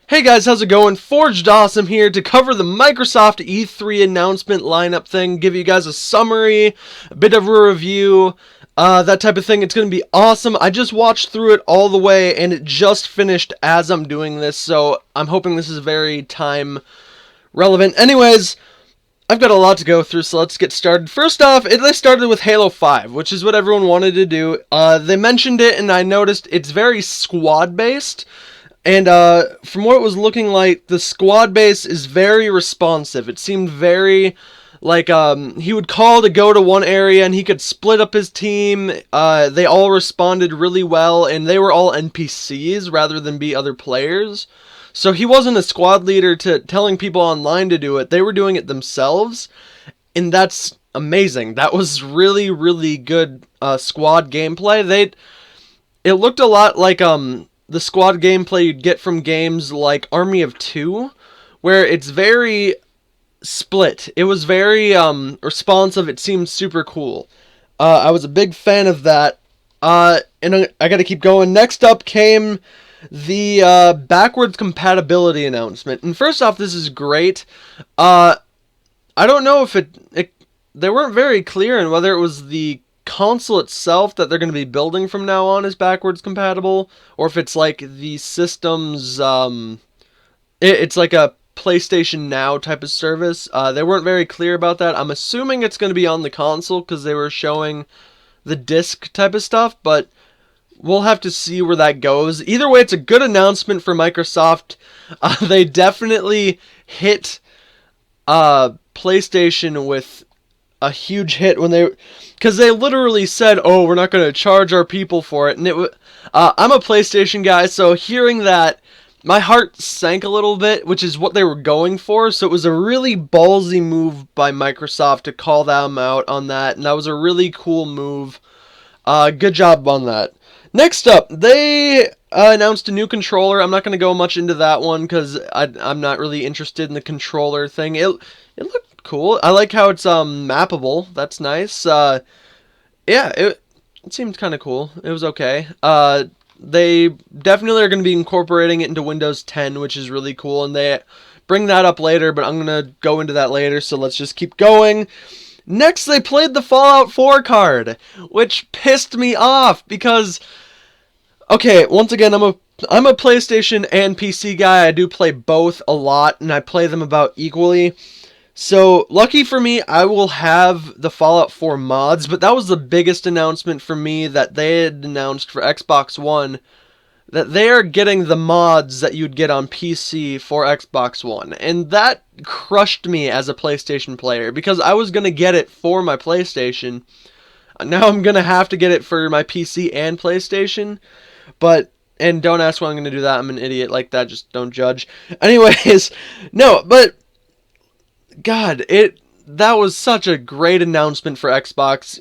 Hey guys, how's it going? Forged Awesome here to cover the Microsoft E3 announcement lineup thing, give you guys a summary, a bit of a review, that type of thing. It's going to be awesome. I just watched through it all the way, and it just finished as I'm doing this, so I'm hoping this is very time relevant. Anyways, I've got a lot to go through, so let's get started. First off, they started with Halo 5, which is what everyone wanted to do. They mentioned it, and I noticed it's very squad-based. And from what it was looking like, the squad base is very responsive. It seemed very like he would call to go to one area and he could split up his team. They all responded really well, and they were all NPCs rather than be other players. So he wasn't a squad leader to telling people online to do it. They were doing it themselves, and that's amazing. That was really, really good squad gameplay. It looked a lot like the squad gameplay you'd get from games like Army of Two, where it's very split. It was very responsive. It seemed super cool. I was a big fan of that. And I gotta keep going. Next up came the backwards compatibility announcement. And first off, this is great. I don't know if they weren't very clear on whether it was the console itself that they're going to be building from now on is backwards compatible, or if it's like the system's it's like a PlayStation Now type of service. They weren't very clear about that. I'm assuming it's going to be on the console because they were showing the disc type of stuff, but we'll have to see where that goes. Either way, it's a good announcement for Microsoft. They definitely hit PlayStation with a huge hit when because they literally said, "Oh, we're not going to charge our people for it." And I'm a PlayStation guy, so hearing that, my heart sank a little bit, which is what they were going for. So it was a really ballsy move by Microsoft to call them out on that, and that was a really cool move. Good job on that. Next up, they announced a new controller. I'm not going to go much into that one because I'm not really interested in the controller thing. It looked cool. I like how it's mappable. That's nice. Yeah, it seemed kind of cool. It was okay. They definitely are going to be incorporating it into Windows 10, which is really cool, and they bring that up later, but I'm going to go into that later, so let's just keep going. Next, they played the Fallout 4 card, which pissed me off because, okay, once again, I'm a PlayStation and PC guy. I do play both a lot, and I play them about equally. So, lucky for me, I will have the Fallout 4 mods, but that was the biggest announcement for me that they had announced for Xbox One, that they are getting the mods that you'd get on PC for Xbox One. And that crushed me as a PlayStation player, because I was going to get it for my PlayStation. Now I'm going to have to get it for my PC and PlayStation, and don't ask why I'm going to do that. I'm an idiot like that, just don't judge. Anyways, no, but God, that was such a great announcement for Xbox.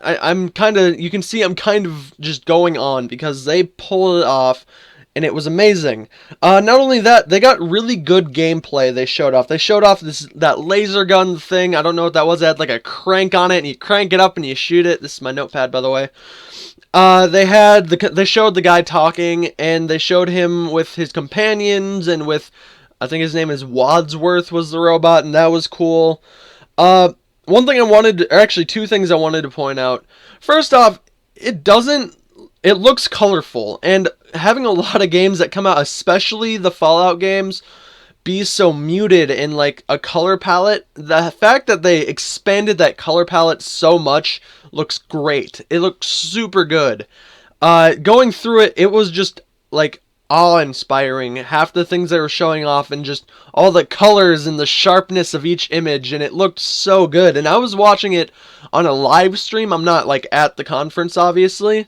I'm kind of, you can see I'm kind of just going on because they pulled it off, and it was amazing. Not only that, they got really good gameplay. They showed off that laser gun thing. I don't know what that was. It had like a crank on it, and you crank it up and you shoot it. This is my notepad, by the way. They showed the guy talking, and they showed him with his companions and with, I think his name is Wadsworth was the robot, and that was cool. One thing actually two things I wanted to point out. First off, it looks colorful, and having a lot of games that come out, especially the Fallout games, be so muted in like a color palette, the fact that they expanded that color palette so much looks great. It looks super good. Going through it, it was just like awe-inspiring. Half the things they were showing off, and just all the colors and the sharpness of each image, and it looked so good. And I was watching it on a live stream. I'm not like at the conference, obviously.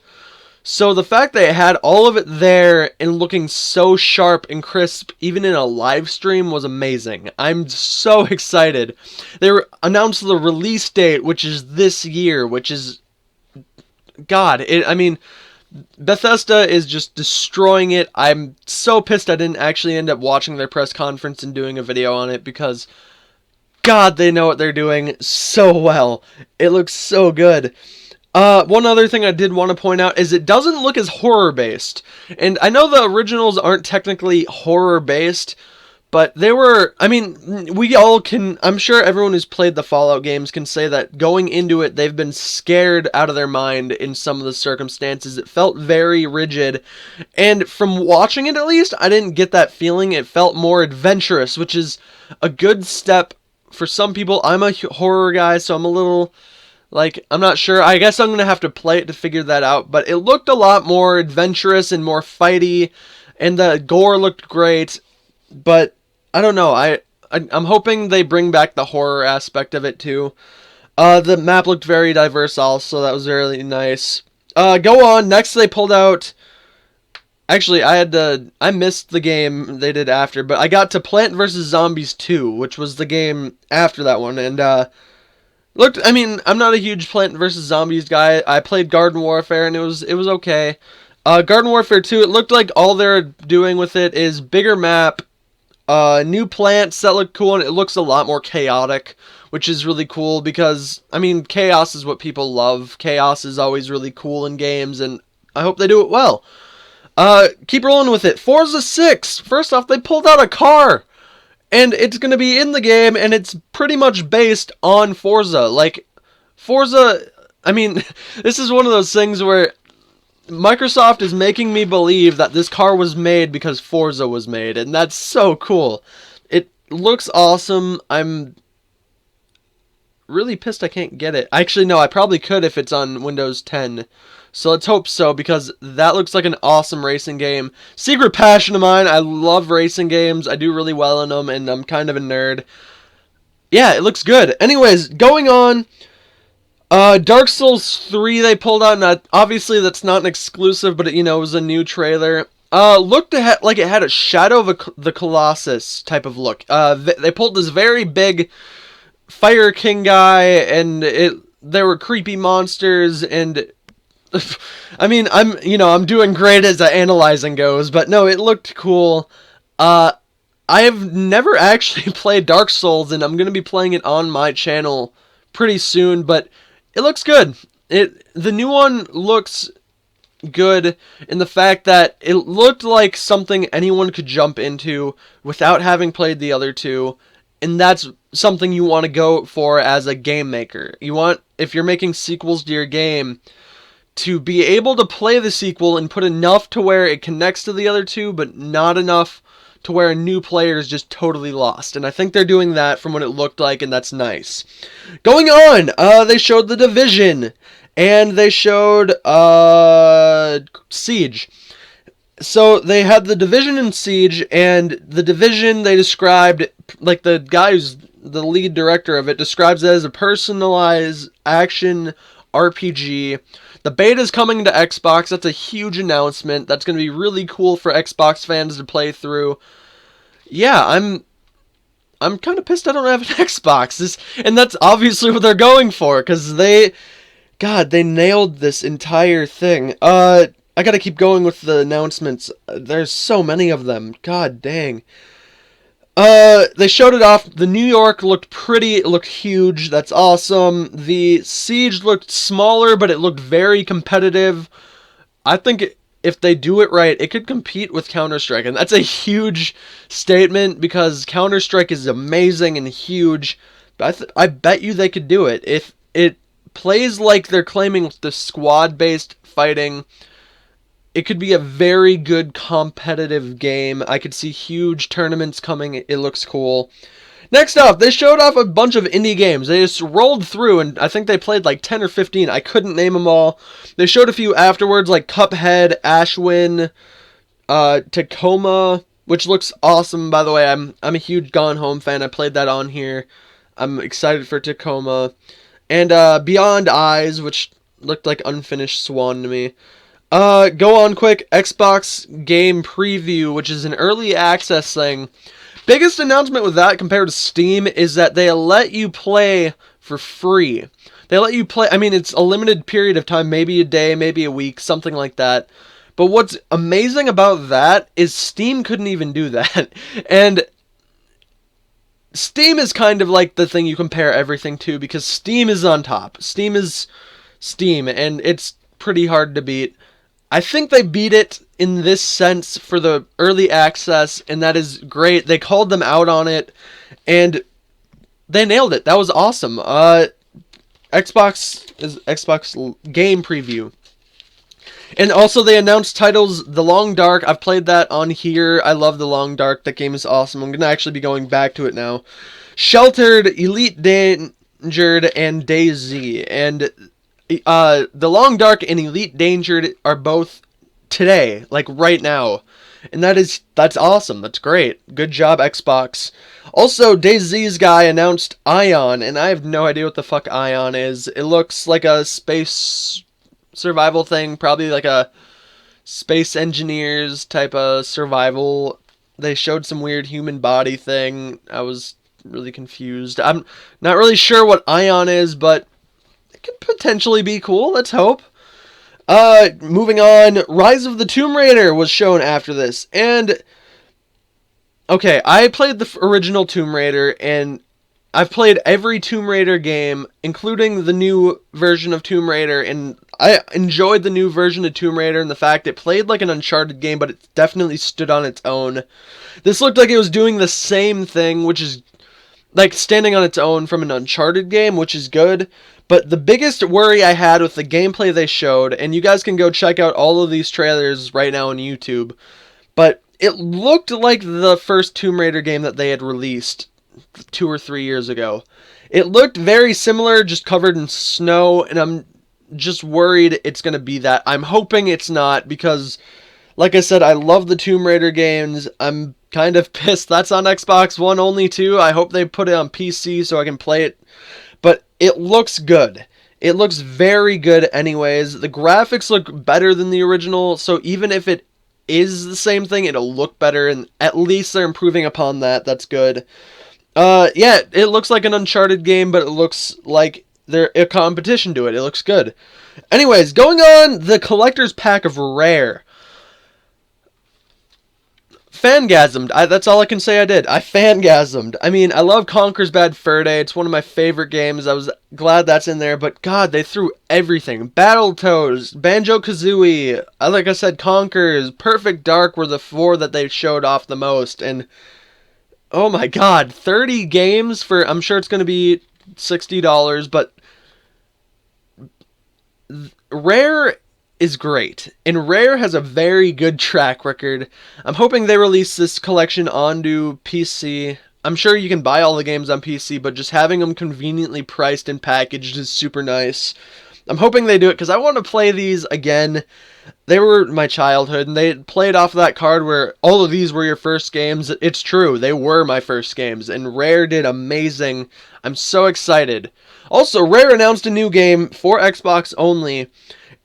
So the fact they had all of it there and looking so sharp and crisp, even in a live stream, was amazing. I'm so excited. They announced the release date, which is this year, which is, God, Bethesda is just destroying it. I'm so pissed I didn't actually end up watching their press conference and doing a video on it, because God, they know what they're doing so well. It looks so good. One other thing I did want to point out is it doesn't look as horror-based. And I know the originals aren't technically horror-based, but they were, I mean, we all can, I'm sure everyone who's played the Fallout games can say that going into it, they've been scared out of their mind in some of the circumstances. It felt very rigid, and from watching it at least, I didn't get that feeling. It felt more adventurous, which is a good step for some people. I'm a horror guy, so I'm a little, like, I'm not sure. I guess I'm going to have to play it to figure that out, but it looked a lot more adventurous and more fighty, and the gore looked great, but I don't know. I'm hoping they bring back the horror aspect of it too. The map looked very diverse also. That was really nice. Go on. Next they pulled out. Actually, I missed the game they did after, but I got to Plant vs. Zombies 2, which was the game after that one, and looked. I mean, I'm not a huge Plant vs. Zombies guy. I played Garden Warfare, and it was okay. Garden Warfare 2. It looked like all they're doing with it is bigger map. New plants that look cool, and it looks a lot more chaotic, which is really cool because, I mean, chaos is what people love. Chaos is always really cool in games, and I hope they do it well. Keep rolling with it. Forza 6! First off, they pulled out a car! And it's going to be in the game, and it's pretty much based on Forza. Like, Forza, I mean, this is one of those things where Microsoft is making me believe that this car was made because Forza was made, and that's so cool. It looks awesome. I'm really pissed I can't get it. Actually, no, I probably could if it's on Windows 10. So let's hope so, because that looks like an awesome racing game. Secret passion of mine, I love racing games. I do really well in them, and I'm kind of a nerd. Yeah, it looks good. Anyways, going on. Dark Souls 3 they pulled out, and obviously that's not an exclusive, but it was a new trailer. Looked like it had a Shadow of the Colossus type of look. They pulled this very big Fire King guy, and there were creepy monsters, and I mean, I'm doing great as analyzing goes, but no, it looked cool. I have never actually played Dark Souls, and I'm gonna be playing it on my channel pretty soon, but it looks good. The new one looks good in the fact that it looked like something anyone could jump into without having played the other two, and that's something you want to go for as a game maker. You want, if you're making sequels to your game, to be able to play the sequel and put enough to where it connects to the other two, but not enough to where a new player is just totally lost. And I think they're doing that from what it looked like, and that's nice. Going on, they showed The Division, and they showed Siege. So they had The Division and Siege, and The Division they described, like the guy who's the lead director of it, describes it as a personalized action RPG. The beta is coming to Xbox. That's a huge announcement. That's going to be really cool for Xbox fans to play through. Yeah, I'm kind of pissed I don't have an Xbox. And that's obviously what they're going for, because they nailed this entire thing. I gotta keep going with the announcements. There's so many of them. God dang. They showed it off. The New York looked pretty. It looked huge. That's awesome. The Siege looked smaller, but it looked very competitive. I think if they do it right, it could compete with Counter-Strike. And that's a huge statement because Counter-Strike is amazing and huge. But I bet you they could do it. If it plays like they're claiming with the squad-based fighting, it could be a very good competitive game. I could see huge tournaments coming. It looks cool. Next up, they showed off a bunch of indie games. They just rolled through, and I think they played like 10 or 15. I couldn't name them all. They showed a few afterwards, like Cuphead, Ashwin, Tacoma, which looks awesome, by the way. I'm a huge Gone Home fan. I played that on here. I'm excited for Tacoma. And Beyond Eyes, which looked like Unfinished Swan to me. Go on quick, Xbox game preview, which is an early access thing. Biggest announcement with that compared to Steam is that they let you play for free. They let you play, I mean, it's a limited period of time, maybe a day, maybe a week, something like that. But what's amazing about that is Steam couldn't even do that. And Steam is kind of like the thing you compare everything to, because Steam is on top. Steam is Steam, and it's pretty hard to beat. I think they beat it in this sense for the early access, and that is great. They called them out on it, and they nailed it. That was awesome. Xbox game preview. And also they announced titles, The Long Dark. I've played that on here. I love The Long Dark. That game is awesome. I'm going to actually be going back to it now. Sheltered, Elite Dangered, and DayZ. And The Long Dark and Elite Dangered are both today, like right now. And that's awesome. That's great. Good job, Xbox. Also, DayZ's guy announced Ion, and I have no idea what the fuck Ion is. It looks like a space survival thing, probably like a space engineers type of survival. They showed some weird human body thing. I was really confused. I'm not really sure what Ion is, but it could potentially be cool. Let's hope. Moving on, Rise of the Tomb Raider was shown after this, and okay, I played the original Tomb Raider, and I've played every Tomb Raider game, including the new version of Tomb Raider, and I enjoyed the new version of Tomb Raider and the fact it played like an Uncharted game, but it definitely stood on its own. This looked like it was doing the same thing, which is like standing on its own from an Uncharted game, which is good. But the biggest worry I had with the gameplay they showed, and you guys can go check out all of these trailers right now on YouTube, but it looked like the first Tomb Raider game that they had released 2 or 3 years ago. It looked very similar, just covered in snow, and I'm just worried it's going to be that. I'm hoping it's not, because, like I said, I love the Tomb Raider games. I'm kind of pissed that's on Xbox One only, too. I hope they put it on PC so I can play it. But it looks good. It looks very good anyways. The graphics look better than the original, so even if it is the same thing, it'll look better, and at least they're improving upon that. That's good. Yeah, it looks like an Uncharted game, but it looks like they're a competition to it. It looks good. Anyways, going on, the collector's pack of Rare. Fangasmed. That's all I can say I did. I fangasmed. I mean, I love Conker's Bad Fur Day. It's one of my favorite games. I was glad that's in there, but God, they threw everything. Battletoads, Banjo-Kazooie, like I said, Conker's, Perfect Dark were the 4 that they showed off the most, and oh my God, 30 games for, I'm sure it's going to be $60, but Rare is great, and Rare has a very good track record. I'm hoping they release this collection onto PC. I'm sure you can buy all the games on PC, but just having them conveniently priced and packaged is super nice. I'm hoping they do it, because I want to play these again. They were my childhood, and they played off of that card where all of these were your first games. It's true, they were my first games, and Rare did amazing. I'm so excited. Also, Rare announced a new game for Xbox only,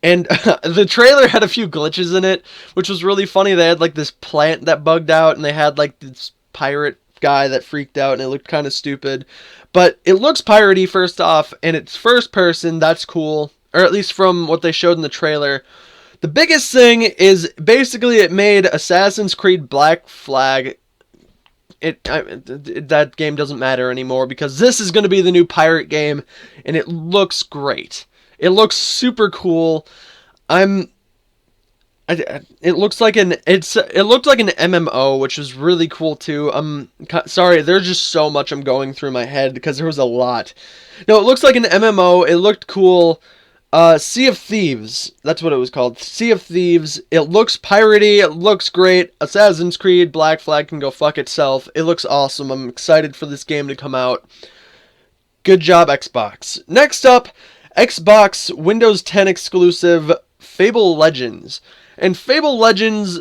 and the trailer had a few glitches in it, which was really funny. They had like this plant that bugged out, and they had like this pirate guy that freaked out, and it looked kind of stupid. But it looks piratey first off, and it's first person. That's cool, or at least from what they showed in the trailer. The biggest thing is basically it made Assassin's Creed Black Flag. That game doesn't matter anymore, because this is going to be the new pirate game, and it looks great. It looks super cool. It looks like it looked like an MMO, which was really cool too. Sorry, there's just so much I'm going through my head because there was a lot. No, it looks like an MMO. It looked cool. Sea of Thieves. That's what it was called. Sea of Thieves. It looks piratey. It looks great. Assassin's Creed Black Flag can go fuck itself. It looks awesome. I'm excited for this game to come out. Good job, Xbox. Next up, Xbox Windows 10 exclusive Fable Legends. And Fable Legends,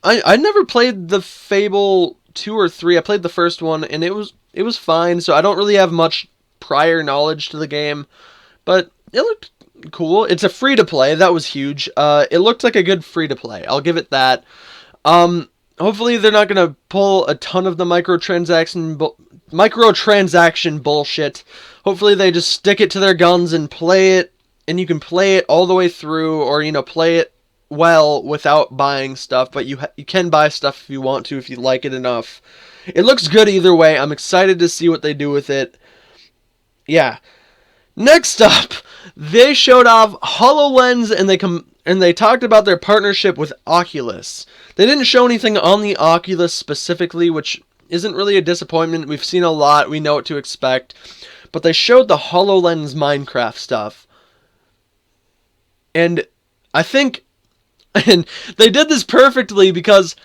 I never played the Fable 2 or 3. I played the first one, and it was fine, so I don't really have much prior knowledge to the game. But it looked cool. It's a free-to-play. That was huge. It looked like a good free-to-play. I'll give it that. Hopefully they're not going to pull a ton of the microtransaction bullshit. Hopefully they just stick it to their guns and play it, and you can play it all the way through, or, play it well without buying stuff, but you can buy stuff if you want to, if you like it enough. It looks good either way. I'm excited to see what they do with it. Yeah. Next up, they showed off HoloLens and they talked about their partnership with Oculus. They didn't show anything on the Oculus specifically, which isn't really a disappointment. We've seen a lot. We know what to expect. But they showed the HoloLens Minecraft stuff. And I think and they did this perfectly because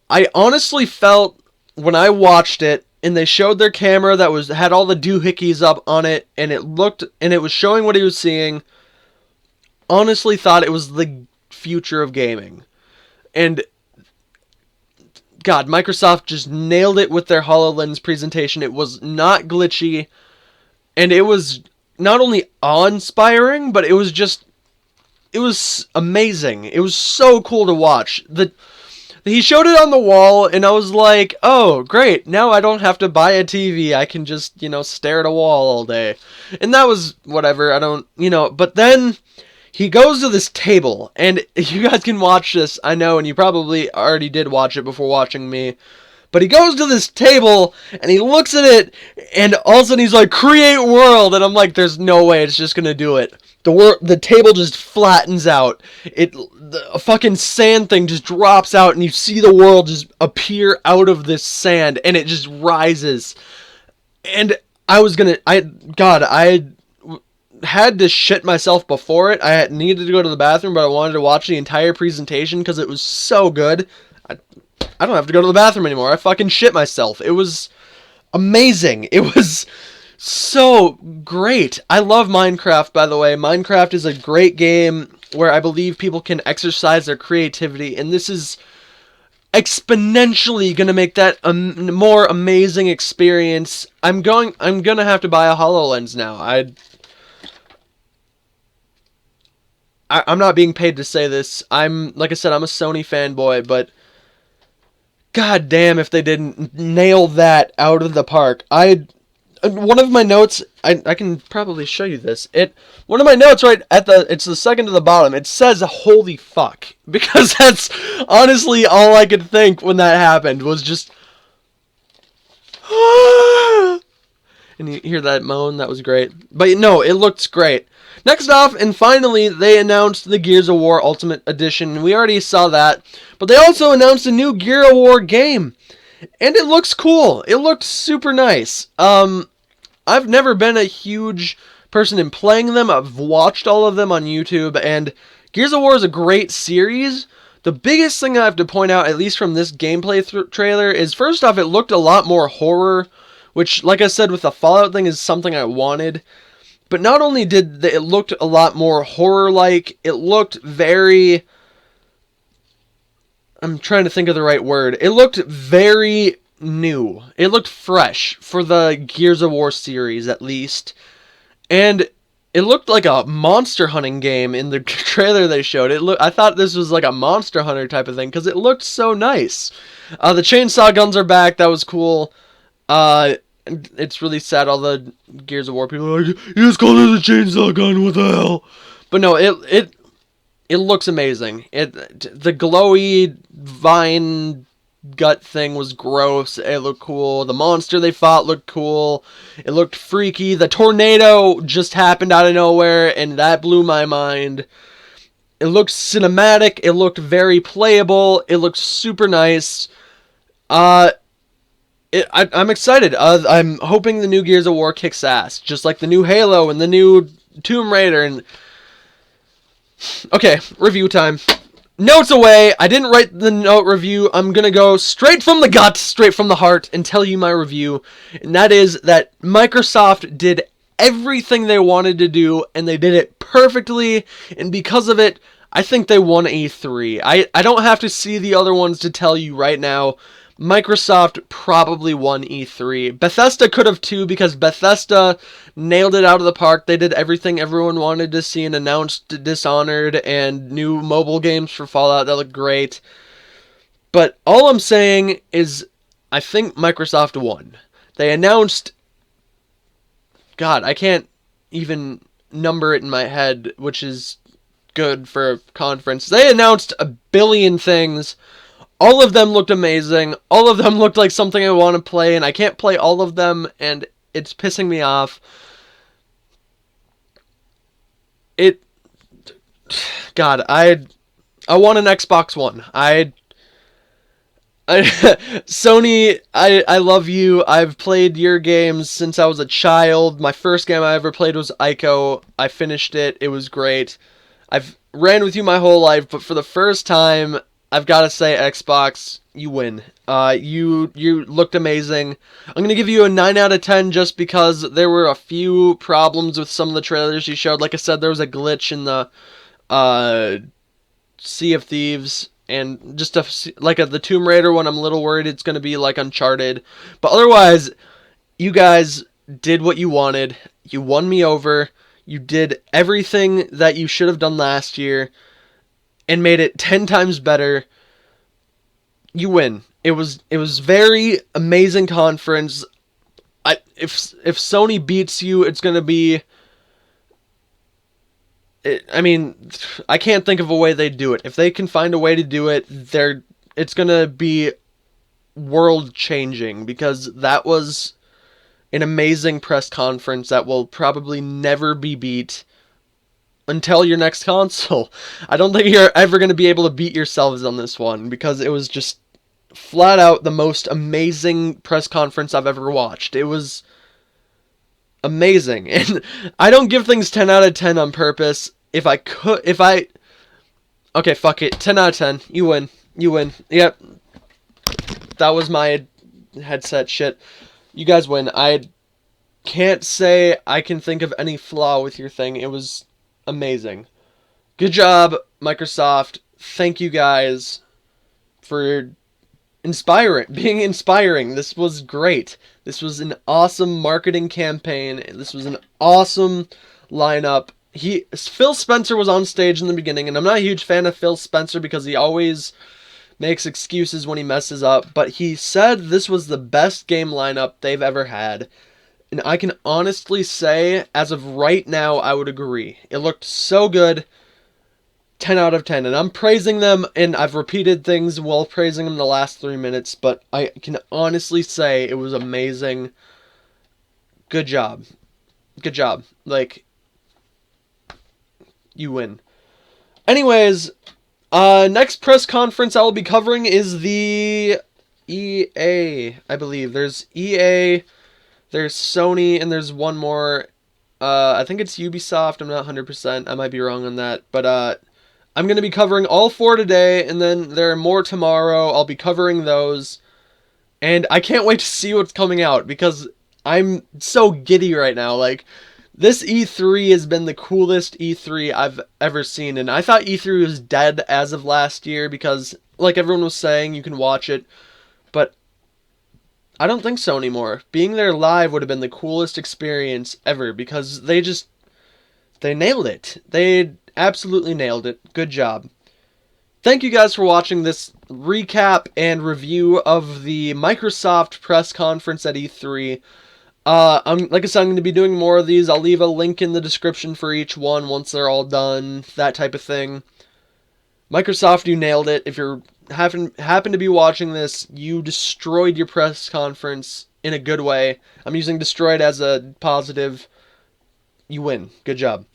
I honestly felt when I watched it and they showed their camera that had all the doohickeys up on it and it was showing what he was seeing, honestly thought it was the future of gaming. And God, Microsoft just nailed it with their HoloLens presentation. It was not glitchy, and it was not only awe-inspiring, but it was amazing. It was so cool to watch. He showed it on the wall, and I was like, oh, great. Now I don't have to buy a TV. I can just, stare at a wall all day. And that was whatever. But then he goes to this table, and you guys can watch this, I know, and you probably already did watch it before watching me. But he goes to this table, and he looks at it, and all of a sudden he's like, create world, and I'm like, there's no way it's just gonna do it. The table just flattens out. A fucking sand thing just drops out, and you see the world just appear out of this sand, and it just rises. And I had to shit myself before it. I needed to go to the bathroom, but I wanted to watch the entire presentation because it was so good. I don't have to go to the bathroom anymore. I fucking shit myself. It was amazing. It was so great. I love Minecraft, by the way. Minecraft is a great game where I believe people can exercise their creativity, and this is exponentially gonna make that a more amazing experience. I'm gonna have to buy a HoloLens now. I'm not being paid to say this. Like I said, I'm a Sony fanboy, but god damn if they didn't nail that out of the park. One of my notes, I can probably show you this. One of my notes right it's the second to the bottom. It says holy fuck, because that's honestly all I could think when that happened was just and you hear that moan. That was great. But no, it looks great. Next off, and finally, they announced the Gears of War Ultimate Edition. We already saw that. But they also announced a new Gear of War game. And it looks cool. It looked super nice. I've never been a huge person in playing them. I've watched all of them on YouTube. And Gears of War is a great series. The biggest thing I have to point out, at least from this gameplay trailer, is first off, it looked a lot more horror. Which, like I said, with the Fallout thing is something I wanted. But not only did it looked a lot more horror-like, it looked very... I'm trying to think of the right word. It looked very new. It looked fresh for the Gears of War series, at least. And it looked like a monster hunting game in the trailer they showed. I thought this was like a Monster Hunter type of thing, because it looked so nice. The chainsaw guns are back. That was cool. It's really sad all the Gears of War people are like, you just called it a chainsaw gun, what the hell? But no, it looks amazing. The glowy vine gut thing was gross. It looked cool. The monster they fought looked cool. It looked freaky. The tornado just happened out of nowhere, and that blew my mind. It looked cinematic. It looked very playable. It looked super nice. I'm excited. I'm hoping the new Gears of War kicks ass, just like the new Halo and the new Tomb Raider. And okay, review time. Notes away. I didn't write the note review. I'm gonna go straight from the gut, straight from the heart, and tell you my review. And that is that Microsoft did everything they wanted to do, and they did it perfectly. And because of it, I think they won E3. I don't have to see the other ones to tell you right now. Microsoft probably won E3. Bethesda could have too, because Bethesda nailed it out of the park. They did everything everyone wanted to see and announced Dishonored and new mobile games for Fallout that look great. But all I'm saying is I think Microsoft won. They announced... God, I can't even number it in my head, which is good for a conference. They announced a billion things. All of them looked amazing. All of them looked like something I want to play, and I can't play all of them, and it's pissing me off. it, God, I want an Xbox One. Sony, I love you. I've played your games since I was a child. My first game I ever played was Ico. I finished it. It was great. I've ran with you my whole life, but for the first time, I've got to say Xbox, you win. You looked amazing. I'm gonna give you a 9 out of 10 just because there were a few problems with some of the trailers you showed. Like I said, there was a glitch in the Sea of Thieves, and just the Tomb Raider one. I'm a little worried it's gonna be like Uncharted, but otherwise, you guys did what you wanted. You won me over. You did everything that you should have done last year and made it 10 times better. You win. It was very amazing conference. If Sony beats you, it's going to be I mean, I can't think of a way they'd do it. If they can find a way to do it, it's going to be world changing, because that was an amazing press conference that will probably never be beat until your next console. I don't think you're ever going to be able to beat yourselves on this one, because it was just flat out the most amazing press conference I've ever watched. It was amazing, and I don't give things 10 out of 10 on purpose. Okay, fuck it, 10 out of 10, you win, yep, that was my headset shit. You guys win. I can't say I can think of any flaw with your thing. It was amazing. Good job, Microsoft. Thank you guys for being inspiring. This was great. This was an awesome marketing campaign. This was an awesome lineup. Phil Spencer was on stage in the beginning, and I'm not a huge fan of Phil Spencer because he always makes excuses when he messes up, but he said this was the best game lineup they've ever had. And I can honestly say, as of right now, I would agree. It looked so good. 10 out of 10. And I'm praising them, and I've repeated things while praising them the last 3 minutes, but I can honestly say it was amazing. Good job. Good job. Like, you win. Anyways, next press conference I will be covering is the EA, I believe. There's EA, there's Sony, and there's one more. I think it's Ubisoft. I'm not 100%. I might be wrong on that. But I'm going to be covering all 4 today, and then there are more tomorrow. I'll be covering those. And I can't wait to see what's coming out, because I'm so giddy right now. Like, this E3 has been the coolest E3 I've ever seen, and I thought E3 was dead as of last year because, like everyone was saying, you can watch it, but I don't think so anymore. Being there live would have been the coolest experience ever, because they nailed it. They absolutely nailed it. Good job. Thank you guys for watching this recap and review of the Microsoft press conference at E3. Like I said, I'm going to be doing more of these. I'll leave a link in the description for each one once they're all done, that type of thing. Microsoft, you nailed it. If you happen to be watching this, you destroyed your press conference in a good way. I'm using destroyed as a positive. You win. Good job.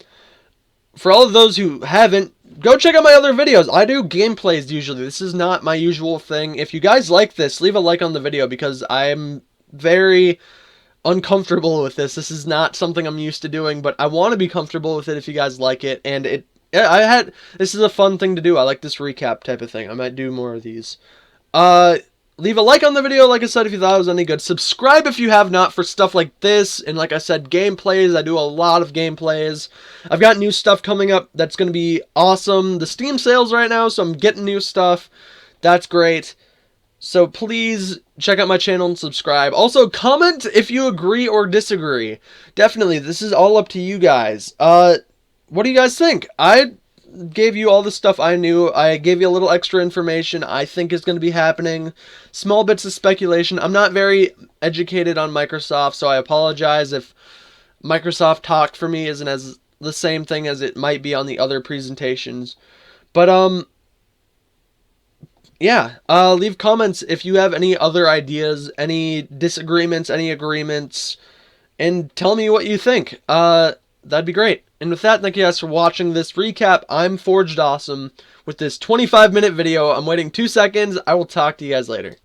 For all of those who haven't, go check out my other videos. I do gameplays usually. This is not my usual thing. If you guys like this, leave a like on the video, because I'm very uncomfortable with this. This is not something I'm used to doing, but I want to be comfortable with it if you guys like it. And this is a fun thing to do. I like this recap type of thing. I might do more of these. Leave a like on the video, like I said, if you thought it was any good. Subscribe if you have not, for stuff like this. And like I said, gameplays. I do a lot of gameplays. I've got new stuff coming up that's going to be awesome. The Steam sales right now, so I'm getting new stuff. That's great. So please check out my channel and subscribe. Also, comment if you agree or disagree. Definitely, this is all up to you guys. What do you guys think? I gave you all the stuff I knew. I gave you a little extra information I think is going to be happening. Small bits of speculation. I'm not very educated on Microsoft, so I apologize if Microsoft talk for me isn't as the same thing as it might be on the other presentations. But, yeah, leave comments if you have any other ideas, any disagreements, any agreements, and tell me what you think. That'd be great. And with that, thank you guys for watching this recap. I'm Forged Awesome with this 25-minute video. I'm waiting 2 seconds. I will talk to you guys later.